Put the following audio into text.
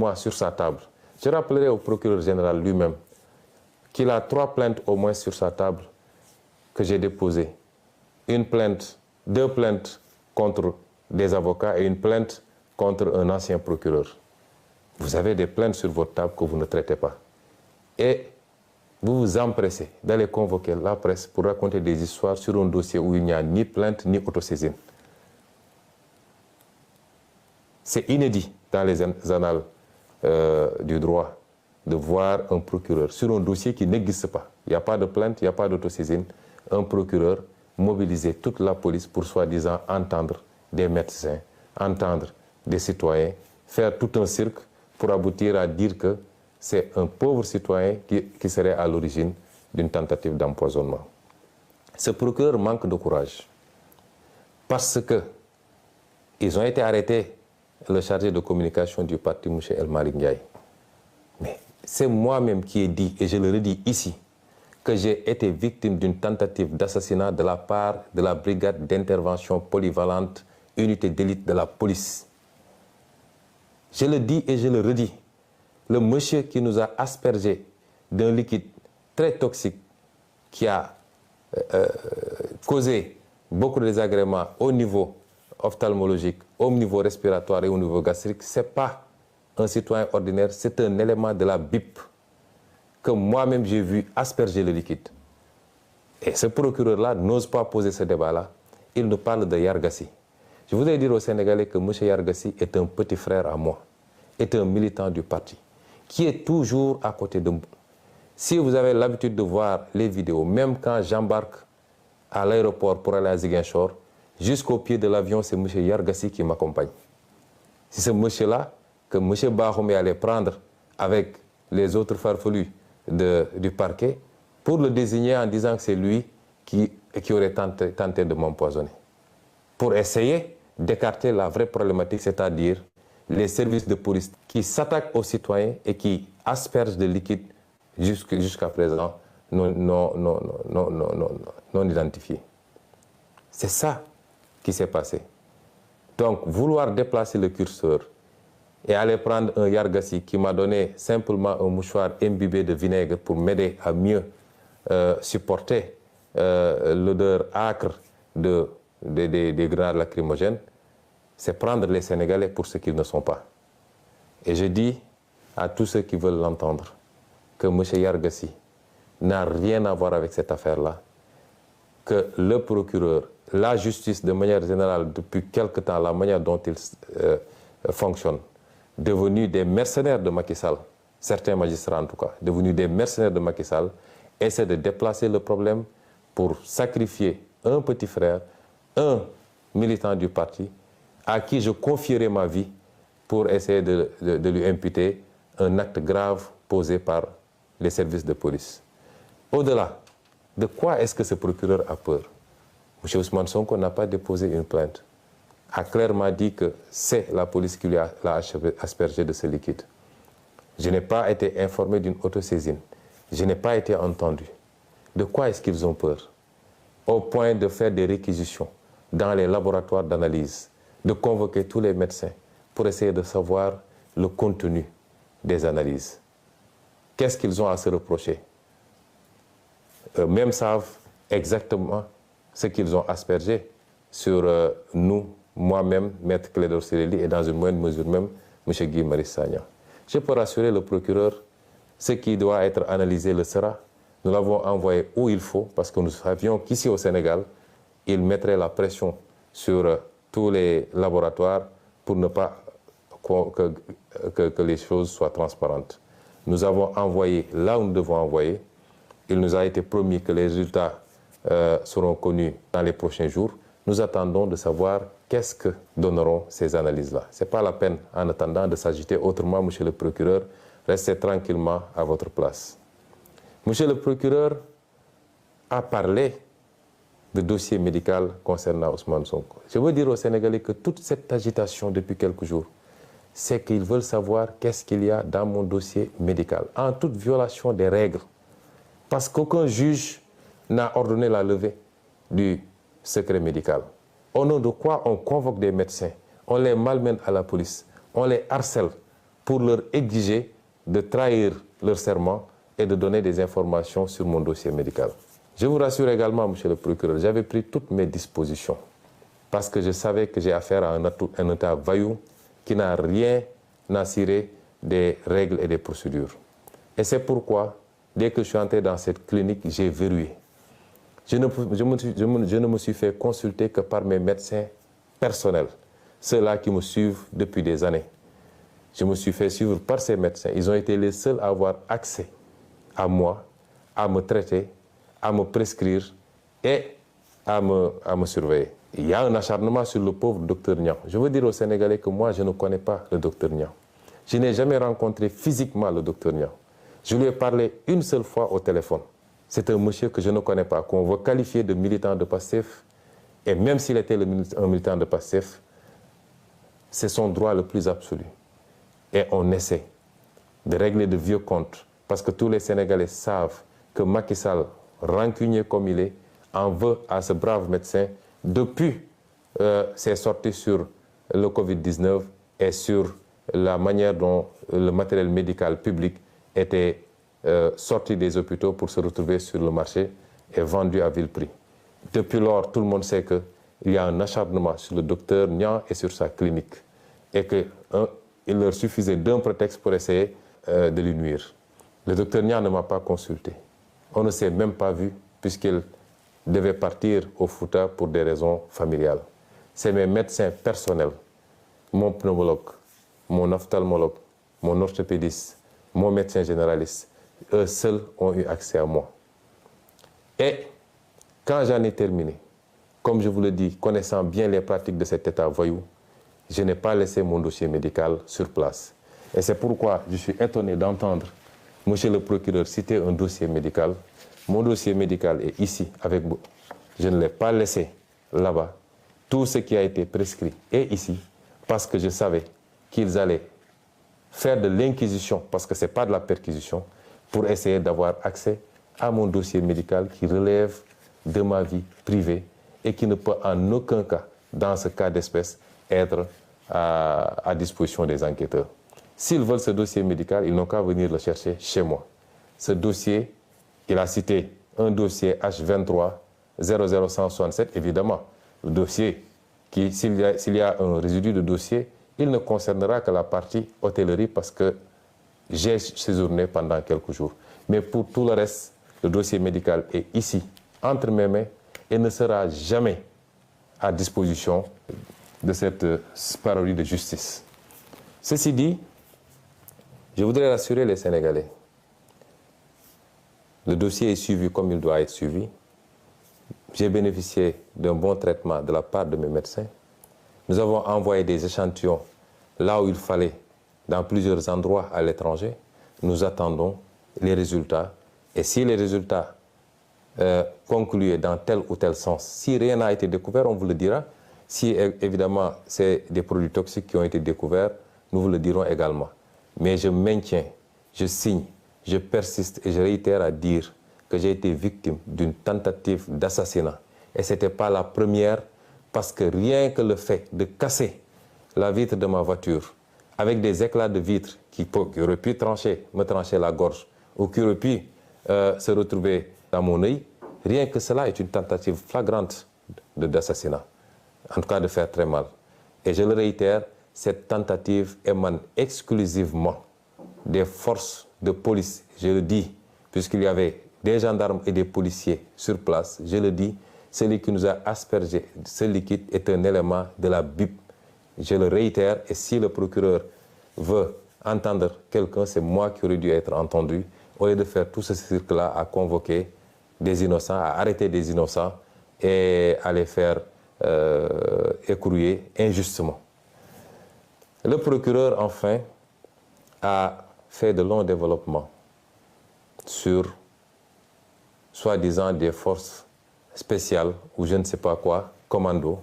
mois sur sa table. Je rappellerai au procureur général lui-même qu'il a 3 plaintes au moins sur sa table que j'ai déposées. Une plainte, 2 plaintes contre des avocats et une plainte contre un ancien procureur. Vous avez des plaintes sur votre table que vous ne traitez pas. Et vous vous empressez d'aller convoquer la presse pour raconter des histoires sur un dossier où il n'y a ni plainte ni autosaisine. C'est inédit dans les annales du droit de voir un procureur sur un dossier qui n'existe pas. Il n'y a pas de plainte, il n'y a pas d'autosaisine. Un procureur mobiliser toute la police pour soi-disant entendre des médecins, entendre des citoyens, faire tout un cirque pour aboutir à dire que c'est un pauvre citoyen qui serait à l'origine d'une tentative d'empoisonnement. Ce procureur manque de courage parce qu'ils ont été arrêtés, le chargé de communication du parti, M. El Malick Ndiaye. Mais c'est moi-même qui ai dit, et je le redis ici, que j'ai été victime d'une tentative d'assassinat de la part de la brigade d'intervention polyvalente, unité d'élite de la police. Je le dis et je le redis. Le monsieur qui nous a aspergé d'un liquide très toxique qui a causé beaucoup de désagréments au niveau ophtalmologique, au niveau respiratoire et au niveau gastrique, ce n'est pas un citoyen ordinaire, c'est un élément de la BIP que moi-même j'ai vu asperger le liquide. Et ce procureur-là n'ose pas poser ce débat-là. Il nous parle de Yargassi. Je voudrais dire aux Sénégalais que M. Yargassi est un petit frère à moi, est un militant du parti, qui est toujours à côté de moi. Si vous avez l'habitude de voir les vidéos, même quand j'embarque à l'aéroport pour aller à Ziguinchor, jusqu'au pied de l'avion, c'est M. Yargassi qui m'accompagne. C'est ce monsieur-là que M. Bahoumé allait prendre avec les autres farfelus du parquet pour le désigner en disant que c'est lui qui aurait tenté de m'empoisonner. Pour essayer d'écarter la vraie problématique, c'est-à-dire les services de police qui s'attaquent aux citoyens et qui aspergent de liquide jusqu'à présent non identifiés. C'est ça qui s'est passé. Donc, vouloir déplacer le curseur et aller prendre un Yargassi qui m'a donné simplement un mouchoir imbibé de vinaigre pour m'aider à mieux supporter l'odeur âcre des grenades lacrymogènes, c'est prendre les Sénégalais pour ce qu'ils ne sont pas. Et je dis à tous ceux qui veulent l'entendre que M. Yargassi n'a rien à voir avec cette affaire-là, que le procureur, la justice de manière générale, depuis quelque temps, la manière dont ils fonctionnent, devenus des mercenaires de Macky Sall, certains magistrats en tout cas, devenus des mercenaires de Macky Sall, essaient de déplacer le problème pour sacrifier un petit frère, un militant du parti, à qui je confierai ma vie pour essayer de lui imputer un acte grave posé par les services de police. Au-delà, de quoi est-ce que ce procureur a peur? M. Ousmane Sonko n'a pas déposé une plainte, a clairement dit que c'est la police qui l'a aspergé de ce liquide. Je n'ai pas été informé d'une autosaisine. Je n'ai pas été entendu. De quoi est-ce qu'ils ont peur? Au point de faire des réquisitions dans les laboratoires d'analyse, de convoquer tous les médecins pour essayer de savoir le contenu des analyses. Qu'est-ce qu'ils ont à se reprocher? Eux-mêmes savent exactement ce qu'ils ont aspergé sur nous, moi-même, Maître Clédor Ciré Ly, et dans une moindre mesure même, M. Guy Marius Sagna. Je peux rassurer le procureur, ce qui doit être analysé le sera. Nous l'avons envoyé où il faut, parce que nous savions qu'ici au Sénégal, il mettrait la pression sur tous les laboratoires pour ne pas que les choses soient transparentes. Nous avons envoyé là où nous devons envoyer. Il nous a été promis que les résultats seront connus dans les prochains jours. Nous attendons de savoir qu'est-ce que donneront ces analyses-là. Ce n'est pas la peine, en attendant, de s'agiter autrement, monsieur le procureur. Restez tranquillement à votre place. Monsieur le procureur a parlé de dossier médical concernant Ousmane Sonko. Je veux dire aux Sénégalais que toute cette agitation depuis quelques jours, c'est qu'ils veulent savoir qu'est-ce qu'il y a dans mon dossier médical, en toute violation des règles. Parce qu'aucun juge n'a ordonné la levée du secret médical. Au nom de quoi on convoque des médecins, on les malmène à la police, on les harcèle pour leur exiger de trahir leur serment et de donner des informations sur mon dossier médical. Je vous rassure également, monsieur le procureur, j'avais pris toutes mes dispositions parce que je savais que j'ai affaire à un État vaillou qui n'a rien à cirer des règles et des procédures. Et c'est pourquoi, dès que je suis entré dans cette clinique, j'ai verrouillé. Je ne me suis fait consulter que par mes médecins personnels, ceux-là qui me suivent depuis des années. Je me suis fait suivre par ces médecins. Ils ont été les seuls à avoir accès à moi, à me traiter, à me prescrire et à me surveiller. Il y a un acharnement sur le pauvre docteur Niang. Je veux dire aux Sénégalais que moi, je ne connais pas le docteur Niang. Je n'ai jamais rencontré physiquement le docteur Niang. Je lui ai parlé une seule fois au téléphone. C'est un monsieur que je ne connais pas, qu'on veut qualifier de militant de Pastef. Et même s'il était un militant de Pastef, c'est son droit le plus absolu. Et on essaie de régler de vieux comptes. Parce que tous les Sénégalais savent que Macky Sall, rancunier comme il est, en veut à ce brave médecin depuis ses sorties sur le Covid-19 et sur la manière dont le matériel médical public était sorti des hôpitaux pour se retrouver sur le marché et vendu à vil prix. Depuis lors, tout le monde sait qu'il y a un acharnement sur le docteur Niang et sur sa clinique et qu'il leur suffisait d'un prétexte pour essayer de lui nuire. Le docteur Niang ne m'a pas consulté. On ne s'est même pas vu puisqu'il devait partir au Fouta pour des raisons familiales. C'est mes médecins personnels, mon pneumologue, mon ophtalmologue, mon orthopédiste, mon médecin généraliste, eux seuls ont eu accès à moi. Et quand j'en ai terminé, comme je vous le dis, connaissant bien les pratiques de cet État voyou, je n'ai pas laissé mon dossier médical sur place. Et c'est pourquoi je suis étonné d'entendre monsieur le procureur citer un dossier médical. Mon dossier médical est ici avec vous. Je ne l'ai pas laissé là-bas. Tout ce qui a été prescrit est ici parce que je savais qu'ils allaient faire de l'inquisition, parce que ce n'est pas de la perquisition, pour essayer d'avoir accès à mon dossier médical qui relève de ma vie privée et qui ne peut en aucun cas, dans ce cas d'espèce, être à disposition des enquêteurs. S'ils veulent ce dossier médical, ils n'ont qu'à venir le chercher chez moi. Ce dossier, il a cité un dossier H23 00167, évidemment. Le dossier, s'il y a un résidu de dossier, il ne concernera que la partie hôtellerie parce que j'ai séjourné pendant quelques jours. Mais pour tout le reste, le dossier médical est ici, entre mes mains, et ne sera jamais à disposition de cette parodie de justice. Ceci dit, je voudrais rassurer les Sénégalais. Le dossier est suivi comme il doit être suivi. J'ai bénéficié d'un bon traitement de la part de mes médecins. Nous avons envoyé des échantillons là où il fallait, dans plusieurs endroits à l'étranger. Nous attendons les résultats. Et si les résultats concluaient dans tel ou tel sens, si rien n'a été découvert, on vous le dira. Si évidemment c'est des produits toxiques qui ont été découverts, nous vous le dirons également. Mais je maintiens, je signe, je persiste et je réitère à dire que j'ai été victime d'une tentative d'assassinat. Et ce n'était pas la première, parce que rien que le fait de casser la vitre de ma voiture avec des éclats de vitre qui auraient pu me trancher la gorge ou qui auraient pu se retrouver dans mon œil, rien que cela est une tentative flagrante d'assassinat, en tout cas de faire très mal. Et je le réitère, cette tentative émane exclusivement des forces de police, je le dis, puisqu'il y avait des gendarmes et des policiers sur place, je le dis, celui qui nous a aspergé ce liquide est un élément de la BIP. Je le réitère, et si le procureur veut entendre quelqu'un, c'est moi qui aurais dû être entendu, au lieu de faire tout ce cirque-là à convoquer des innocents, à arrêter des innocents et à les faire écrouiller injustement. Le procureur, enfin, a fait de longs développements sur, soi-disant, des forces spéciales ou je ne sais pas quoi, commando,